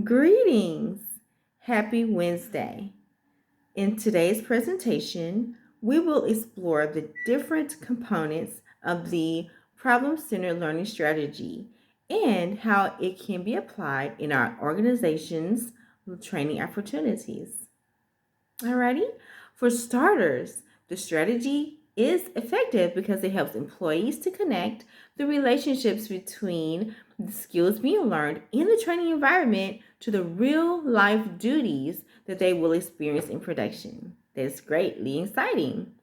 Greetings! Happy Wednesday. In today's presentation, we will explore the different components of the problem centered learning strategy and how it can be applied in our organization's training opportunities. Alrighty. For starters, the strategy is effective because it helps employees to connect the relationships between the skills being learned in the training environment to the real life duties that they will experience in production. That's greatly exciting.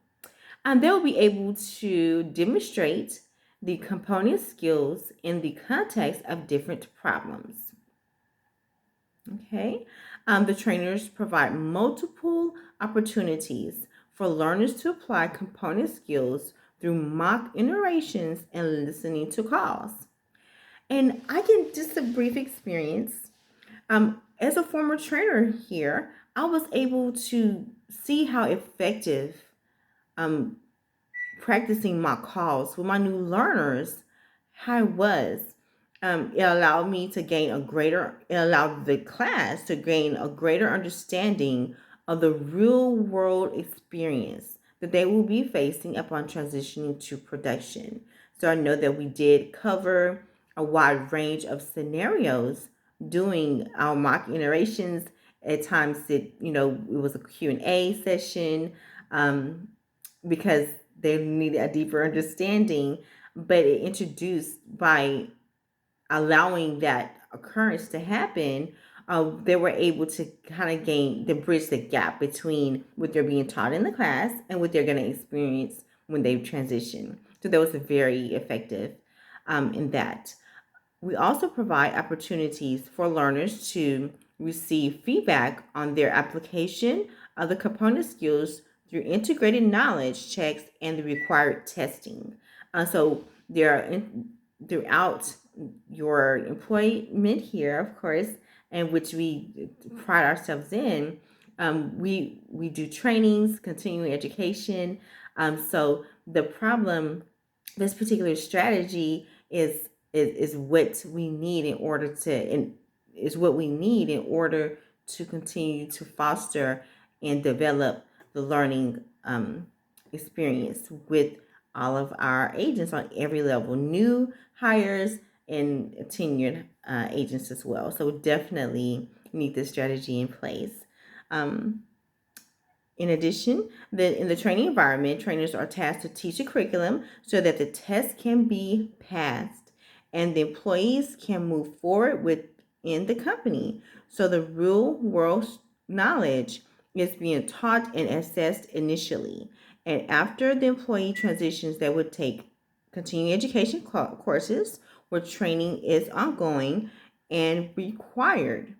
And they'll be able to demonstrate the component skills in the context of different problems. Okay. The trainers provide multiple opportunities for learners to apply component skills through mock iterations and listening to calls. And I can just a brief experience. As a former trainer here, I was able to see how effective um, practicing mock calls with my new learners, how it was. It allowed me to gain it allowed the class to gain a greater understanding of the real world experience that they will be facing upon transitioning to production. So I know that we did cover a wide range of scenarios doing our mock iterations. At times it was a Q&A session, because they needed a deeper understanding, but it introduced by allowing that occurrence to happen. They were able to kind of gain the bridge the gap between what they're being taught in the class and what they're going to experience when they transition. So that was very effective in that. We also provide opportunities for learners to receive feedback on their application of the component skills through integrated knowledge checks and the required testing. So there are throughout your employment here, of course, and which we pride ourselves in. We do trainings, continuing education. So the problem, this particular strategy is what we need in order to and is what we need in order to continue to foster and develop the learning experience with all of our agents on every level, new hires and tenured agents as well. So definitely need this strategy in place. Um, in addition, in the training environment, trainers are tasked to teach a curriculum so that the test can be passed and the employees can move forward within the company. So the real world knowledge is being taught and assessed initially. And after the employee transitions, they would take continuing education courses where training is ongoing and required.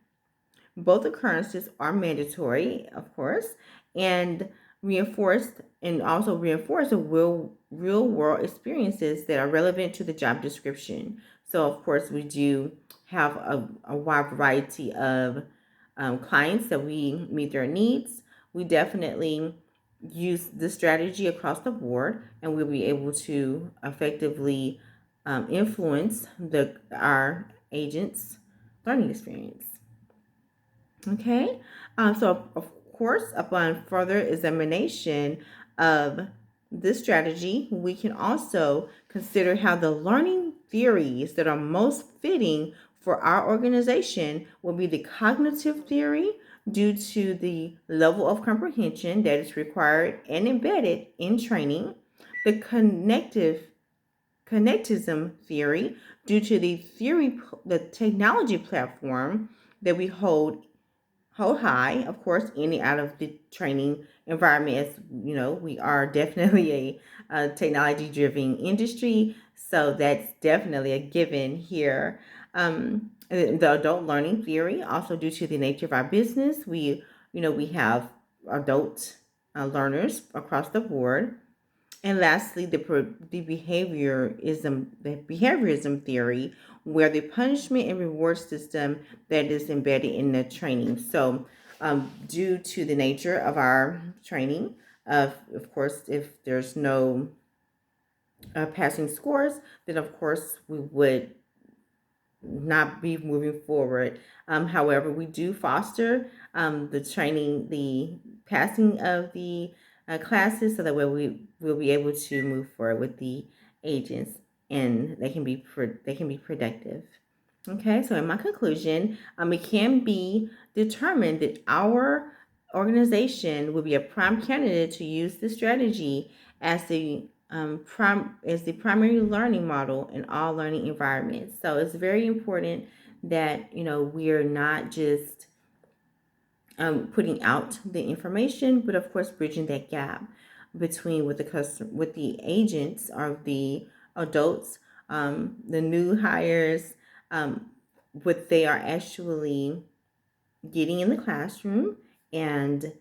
Both occurrences are mandatory, of course, and reinforce the real world experiences that are relevant to the job description. So, of course, we do have a wide variety of clients that we meet their needs. We definitely use this strategy across the board, and we'll be able to effectively influence our agents' learning experience. Okay, so of course, upon further examination of this strategy, we can also consider how the learning theories that are most fitting for our organization will be the cognitive theory due to the level of comprehension that is required and embedded in training, the connectism theory due to the technology platform that we hold high, of course, in and out of the training environment. As you know, we are definitely a technology driven industry, so that's definitely a given here. The adult learning theory, also due to the nature of our business, we have adult learners across the board. And lastly, the behaviorism theory, where the punishment and reward system that is embedded in the training. So, due to the nature of our training, of course, if there's no passing scores, then of course we would not be moving forward. However, we do foster the training, the passing of the classes, so that way we will be able to move forward with the agents, and they can be productive. Okay, so in my conclusion, it can be determined that our organization will be a prime candidate to use this strategy as the primary learning model in all learning environments. So it's very important that we are not just putting out the information, but of course bridging that gap between with the agents or the adults, the new hires, what they are actually getting in the classroom and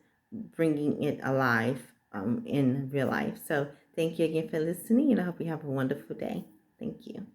bringing it alive in real life. So thank you again for listening, and I hope you have a wonderful day. Thank you.